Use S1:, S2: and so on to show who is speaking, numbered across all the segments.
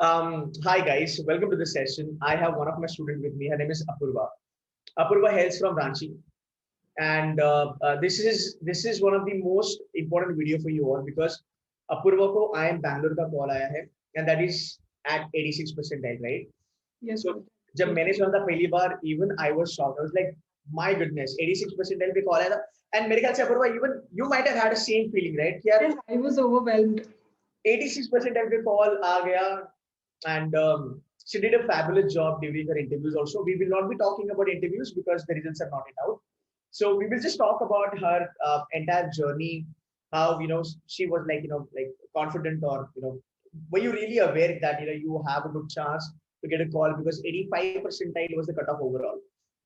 S1: Hi guys, welcome to this session. I have one of my students with me. Her name is Apurva. Apurva hails from Ranchi, and this is one of the most important video for you all because Apurva ko IIM Bangalore का call आया है, and that is at 86 percentile, right?
S2: Yes,
S1: So
S2: sir.
S1: जब मैंने सुना था पहली बार, even I was shocked. I was like, my goodness, 86 percentile पे call आया था, and मेरे ख्याल से Apurva, even you might have had the same feeling, right? कि यार
S2: Yes, I was overwhelmed.
S1: 86 percentile पे call आ गया. And she did a fabulous job during her interviews also. We will not be talking about interviews because the results are not yet out. So we will just talk about her entire journey, how she was like confident, or were you really aware that you have a good chance to get a call, because 85 percentile was the cutoff overall.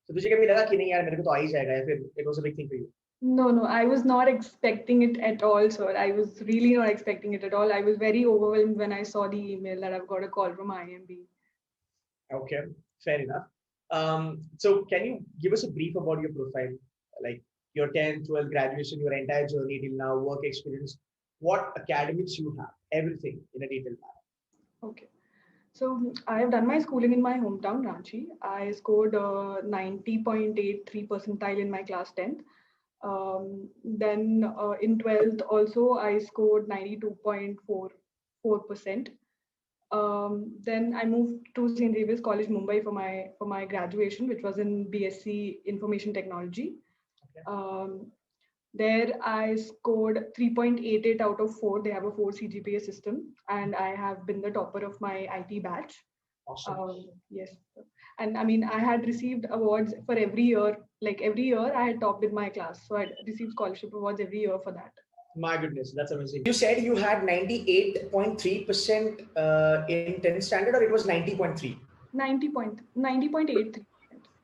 S1: So तुझे कभी लगा कि नहीं यार मेरे को तो आ ही जाएगा, या फिर it was a big thing for you?
S2: No, I was not expecting it at all, sir. I was really not expecting it at all. I was very overwhelmed when I saw the email that I've got a call from IMB.
S1: Okay, fair enough. So can you give us a brief about your profile, like your 10th, 12th, graduation, your entire journey till now, work experience, what academics you have, everything in a detailed manner.
S2: Okay. So I have done my schooling in my hometown, Ranchi. I scored 90.83 percentile in my class 10th. Then in 12th also I scored 92.44%. Then I moved to St. Xavier's College, Mumbai for my graduation, which was in BSc Information Technology.
S1: Okay.
S2: There I scored 3.88 out of 4. They have a 4 CGPA system, and I have been the topper of my IT batch.
S1: Awesome.
S2: Yes. And I mean, I had received awards for every year. Like every year, I had topped in my class. So I received scholarship awards every year for that.
S1: My goodness, that's amazing. You said you had 98.3% in 10th standard, or it was 90.3?
S2: 90.83.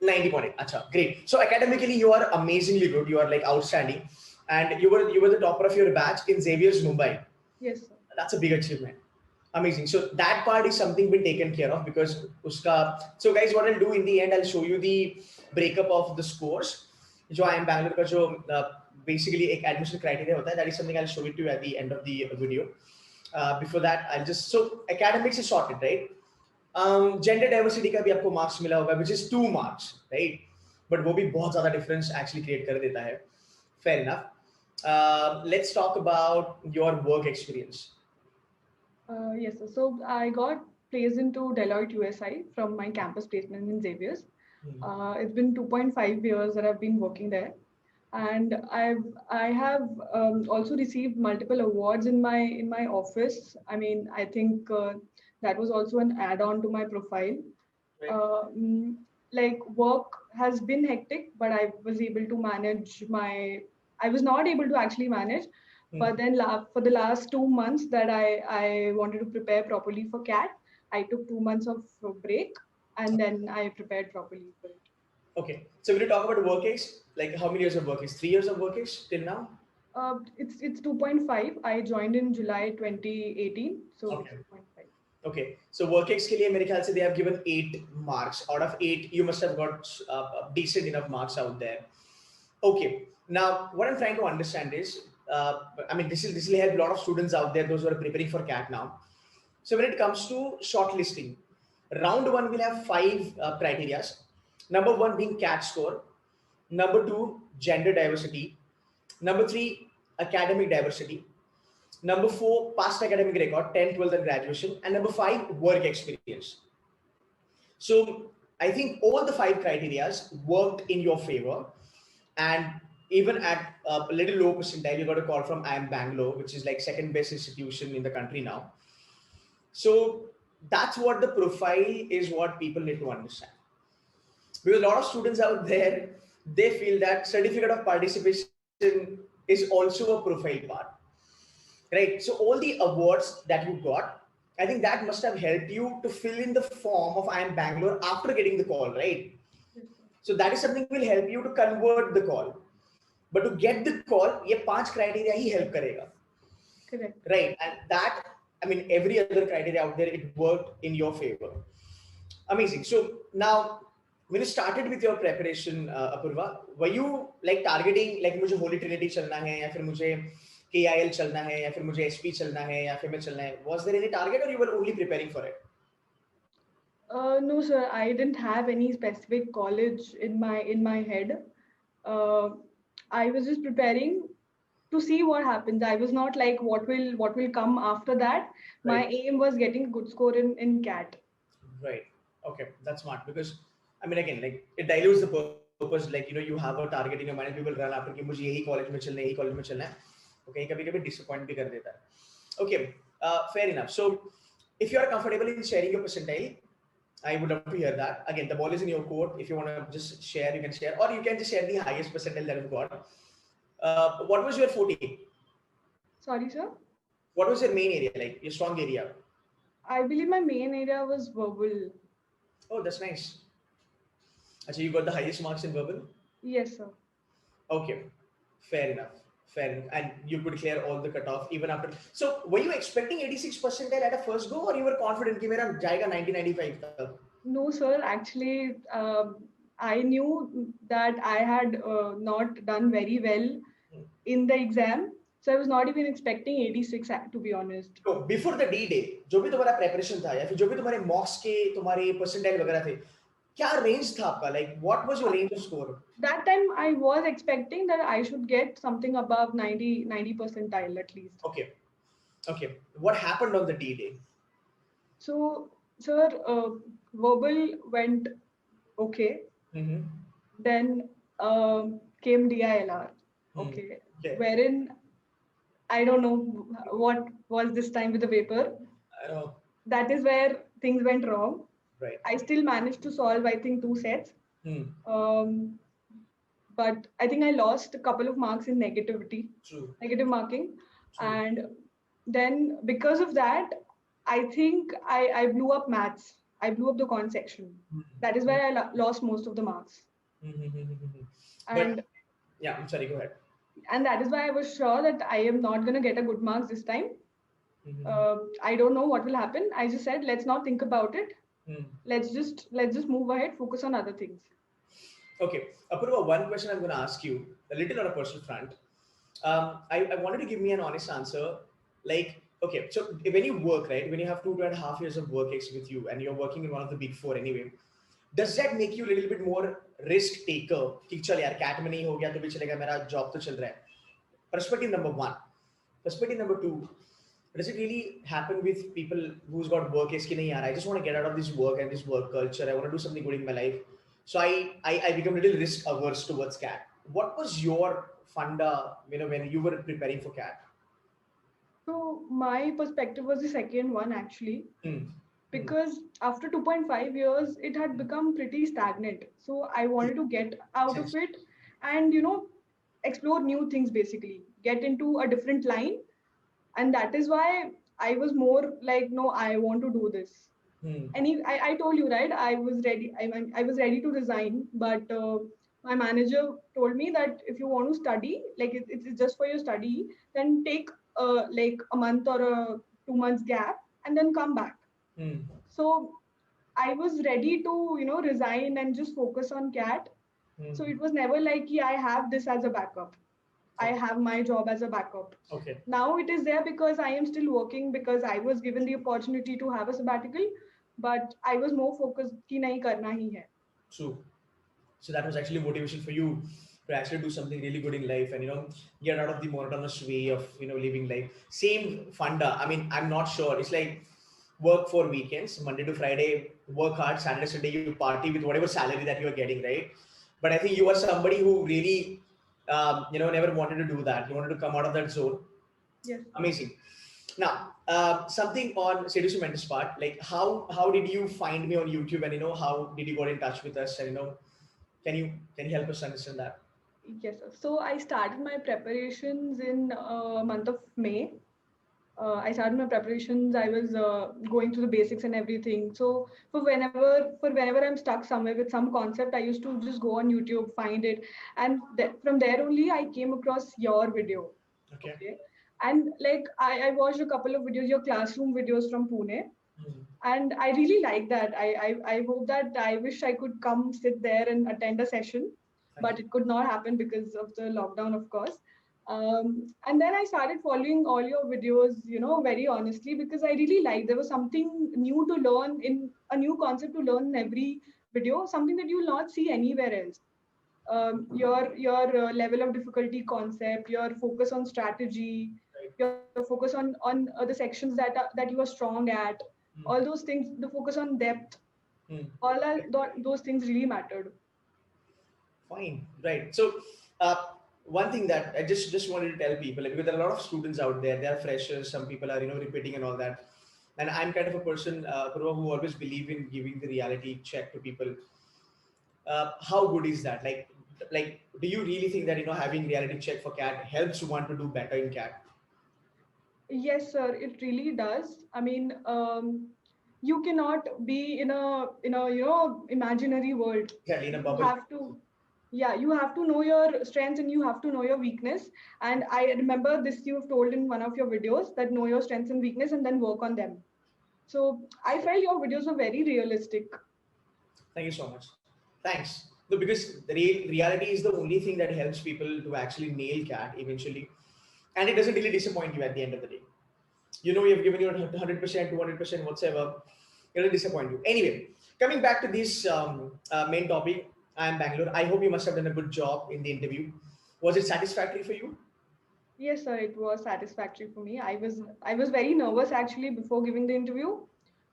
S1: 90.8. Acha, great. So academically, you are amazingly good. You are like outstanding, and you were the topper of your batch in Xavier's Mumbai.
S2: Yes, sir.
S1: That's a big achievement. Amazing. So that part is something been taken care of because uska. So guys, what I'll do in the end, I'll show you the breakup of the scores. जो IIM Bangalore का जो basically एक admission criteria होता है, that is something I'll show it to you at the end of the video. Before that, I'll just, so academics is sorted, right? Gender diversity का भी आपको marks मिला होगा, which is 2 marks, right? But वो भी बहुत ज़्यादा difference actually create कर देता है. Fair enough. Let's talk about your work experience.
S2: Yes, sir. So I got placed into Deloitte USI from my campus placement in Xavier's. It's been 2.5 years that I've been working there, and I have also received multiple awards in my office. I mean, I think that was also an add-on to my profile.
S1: Right.
S2: Like work has been hectic, but I was able to manage my. I was not able to actually manage, but then for the last 2 months that I wanted to prepare properly for CAT, I took 2 months of break, and then I prepared properly for it.
S1: Okay, so when you talk about work ex, like how many years of work ex? 3 years of work ex till now?
S2: It's 2.5. I joined in July 2018, so
S1: Okay.
S2: it's 2.5.
S1: Okay, so work ex के लिए मेरे ख्याल से they have given 8 marks. Out of 8, you must have got decent enough marks out there. Okay, now what I'm trying to understand is, I mean, this will help a lot of students out there, those who are preparing for CAT now. So when it comes to shortlisting, round 1 will have 5 criteria. Number 1 being CAT score, number 2 gender diversity, number 3 academic diversity, number 4 past academic record, 10th, 12th and graduation, and number 5 work experience. So I think all the 5 criteria worked in your favor, and even at a little low percentile, you got a call from IIM Bangalore, which is like second best institution in the country now. So that's what the profile is, what people need to understand. Because a lot of students out there, they feel that certificate of participation is also a profile part, right? So all the awards that you got, I think that must have helped you to fill in the form of IIM Bangalore after getting the call, right? So that is something will help you to convert the call. But to get the call, ये 5 criteria ही help करेगा.
S2: Correct.
S1: Right, and that, I mean, every other criteria out there, it worked in your favor. Amazing. So now, when you started with your preparation, Apurva, were you like targeting like मुझे Holy Trinity चलना है, या फिर मुझे KIL चलना है, या फिर मुझे SP चलना है, या फिर मैं चलना है? Was there any target, or you were only preparing for it?
S2: No, sir. I didn't have any specific college in my head. Uh, I was just preparing to see what happens. I was not like what will come after that. My
S1: Right.
S2: aim was getting a good score in CAT.
S1: Right. Okay, that's smart because I mean again, like it dilutes the purpose. Like you have a target in your mind and people run after कि मुझे यही college में चलना है, यही college में चलना है. Okay, कभी कभी disappoint भी कर देता है. Okay, fair enough. So if you are comfortable in sharing your percentile, I would love to hear that. Again, the ball is in your court. If you want to just share, you can share, or you can just share the highest percentile that you've got. What was your 40?
S2: Sorry, sir.
S1: What was your main area, like your strong area?
S2: I believe my main area was verbal.
S1: Oh, that's nice. Actually, you got the highest marks in verbal?
S2: Yes, sir.
S1: Okay, fair enough. Fair enough. And you could clear all the cutoff even after. So, were you expecting 86 percentile at a first go, or you were confident that मेरा जाएगा 1995 तक?
S2: No, sir. Actually, I knew that I had not done very well in the exam. So I was not even expecting 86, to be honest.
S1: तो before the D day जो भी तुम्हारा preparation था या फिर जो भी तुम्हारे मॉक्स के तुम्हारे परसेंटाइल वगैरह थे क्या रेंज था आपका like what was your range off score
S2: That time I was expecting that I should get something above 90 percentile at least.
S1: Okay okay what happened on the D day
S2: So, sir, verbal went okay. Then came DILR. Okay.
S1: Okay.
S2: Wherein I don't know what was this time with the paper.
S1: I know.
S2: That is where things went wrong.
S1: Right.
S2: I still managed to solve, I think, 2 sets. But I think I lost a couple of marks in negativity.
S1: True.
S2: Negative marking.
S1: True.
S2: And then because of that, I think I blew up maths. I blew up the quant section. That is where I lost most of the marks. And
S1: yeah, I'm sorry, go ahead.
S2: And that is why I was sure that I am not going to get a good marks this time. I don't know what will happen. I just said, let's not think about it. Let's just move ahead, focus on other things.
S1: Okay, Apurva, one question I'm going to ask you, a little on a personal front. I wanted to give me an honest answer. Like, okay, so when you work, right, when you have 2.5 years of work ex with you and you're working in one of the big four anyway, does that make you a little bit more risk taker? कि चल यार cat में नहीं हो गया तो भी चलेगा मेरा जॉब तो चल रहा है. Perspective number one. Perspective number two. Does it really happen with people who's got work is कि नहीं यार I just want to get out of this work and this work culture. I want to do something good in my life. So I become a little risk averse towards CAT. What was your funda, when you were preparing for CAT?
S2: So my perspective was the second one actually. Because after 2.5 years, it had become pretty stagnant. So I wanted to get out of it and, explore new things basically, get into a different line. And that is why I was more like, no, I want to do this. And I told you, right, I was ready. I was ready to resign, but my manager told me that if you want to study, like it's just for your study, then take like a month or a 2 months gap and then come back. So I was ready to, resign and just focus on CAT. So it was never like, I have this as a backup. I have my job as a backup.
S1: Okay.
S2: Now it is there because I am still working because I was given the opportunity to have a sabbatical, but I was more focused कि नहीं करना ही है.
S1: True. So that was actually motivation for you to actually do something really good in life and get out of the monotonous way of living life. Same funda. I mean, I'm not sure. It's like work for weekends, Monday to Friday, work hard, Saturday, Sunday, you party with whatever salary that you're getting, right? But I think you are somebody who really, never wanted to do that. You wanted to come out of that zone.
S2: Yes.
S1: Amazing. Now, something on Seduce Mentor's part, like how did you find me on YouTube and, how did you get in touch with us? And, can you help us understand that?
S2: Yes, sir. So I started my preparations in month of May. I started my preparations. I was going through the basics and everything. So for whenever I'm stuck somewhere with some concept, I used to just go on YouTube, find it, and from there only I came across your video. Okay. And like I watched a couple of videos, your classroom videos from Pune, and I really like that. I hope that I wish I could come sit there and attend a session, but it could not happen because of the lockdown, of course. And then I started following all your videos, very honestly, because I really liked, there was something new to learn, in a new concept to learn in every video, something that you will not see anywhere else. Your level of difficulty concept, your focus on strategy, your focus on the sections that you are strong at, all
S1: Hmm.
S2: those things, the focus on depth,
S1: Hmm.
S2: those things really mattered.
S1: Fine, right. So, uh, one thing that I just wanted to tell people, like, because there are a lot of students out there, they are freshers, some people are repeating and all that, and I'm kind of a person, Purva, who always believe in giving the reality check to people. How good is that? Like, do you really think that having reality check for cat helps one to do better in cat?
S2: Yes, sir, it really does. I mean, you cannot be in a imaginary world.
S1: Exactly, in a
S2: You
S1: bubble.
S2: have to, yeah, you have to know your strengths and you have to know your weakness. And I remember this you've told in one of your videos, that know your strengths and weakness and then work on them. So I felt your videos were very realistic.
S1: Thank you so much. Thanks. No, because the reality is the only thing that helps people to actually nail cat eventually, and it doesn't really disappoint you at the end of the day. You've given your 100%, 200%, whatsoever. It'll disappoint you. Anyway, coming back to this main topic, I am Bangalore. I hope you must have done a good job in the interview. Was it satisfactory for you?
S2: Yes, sir, it was satisfactory for me. I was very nervous actually before giving the interview,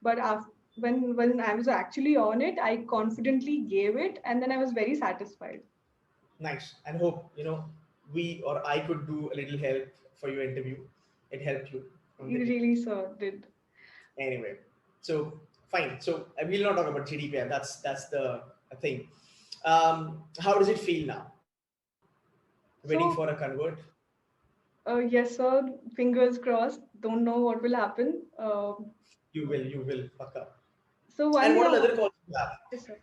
S2: but after, when I was actually on it, I confidently gave it, and then I was very satisfied.
S1: Nice. And hope we or I could do a little help for your interview. It helped you from the
S2: You
S1: team.
S2: really, sir, did.
S1: Anyway, so fine. So I will not talk about GDPR. That's the thing. How does it feel now? Waiting for a
S2: So,
S1: convert?
S2: yes, sir. Fingers crossed. Don't know what will happen.
S1: You will, Paka.
S2: So one
S1: And
S2: thing
S1: what
S2: I
S1: all
S2: want,
S1: other calls you have?
S2: yes, sir.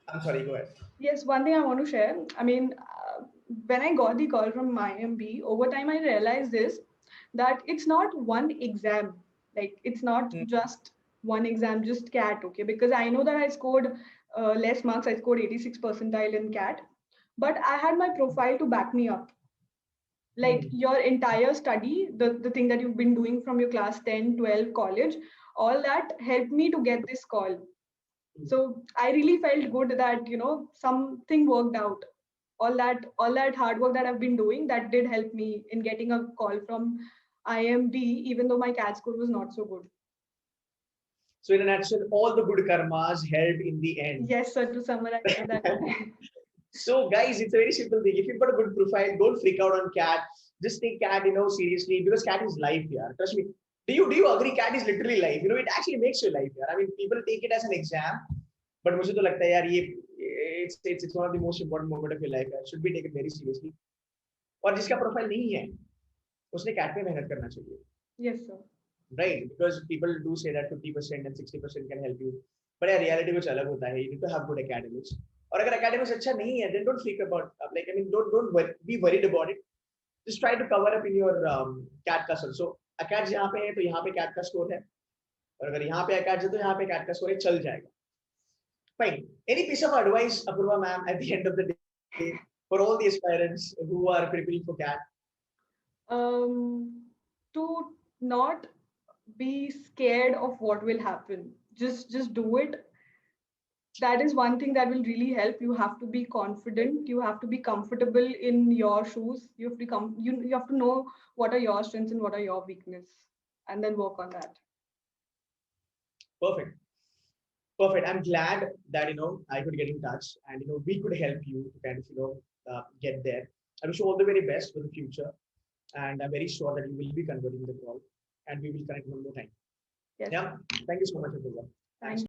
S1: I'm sorry, go ahead.
S2: Yes, one thing I want to share. I mean, when I got the call from my MB, over time I realized this, that it's not one exam. Like, it's not
S1: Hmm.
S2: just one exam, just CAT, okay? Because I know that I scored less marks. I scored 86 percentile in CAT, but I had my profile to back me up. Like,
S1: Hmm.
S2: your entire study, the thing that you've been doing from your class 10, 12, college, all that helped me to get this call. So I really felt good that something worked out. All that hard work that I've been doing, that did help me in getting a call from IMB, even though my CAT score was not so good.
S1: So in a nutshell, all the good karmas helped in the end.
S2: Yes, sir, to summarize it that way.
S1: So guys, it's a very simple thing. If you've got a good profile, don't freak out on cat. Just take cat, seriously, because cat is life here. Trust me. Do you agree? Cat is literally life. It actually makes your life here. I mean, people take it as an exam, but मुझे तो लगता है यार ये it's one of the most important moment of your life. It should be taken very seriously. और जिसका profile नहीं है, उसने कैट पे मेहनत करना चाहिए.
S2: Yes, sir.
S1: Right? Because people do say that 50% and 60% can help you. But yeah, reality कुछ अलग होता है. You need to have good academics. और अगर academics अच्छा नहीं है, then don't think about like, I mean, don't be worried about it. Just try to cover up in your CAT का score. So CAT यहाँ पे है तो यहाँ पे CAT का score है. और अगर यहाँ पे CAT है तो यहाँ पे CAT का score है, चल जाएगा. Fine. Any piece of advice, Apurva ma'am, at the end of the day, for all the aspirants who are preparing for CAT?
S2: To not be scared of what will happen. Just do it. That is one thing that will really help. You have to be confident, you have to be comfortable in your shoes, you have to come you have to know what are your strengths and what are your weakness, and then work on that.
S1: Perfect. Perfect. I'm glad that I could get in touch and we could help you to kind of get there. I wish you all the very best for the future, and I'm very sure that you will be converting the call, and we will connect one more time.
S2: Yes,
S1: Yeah. Thank you so much, Apurva.
S2: thank
S1: Thanks.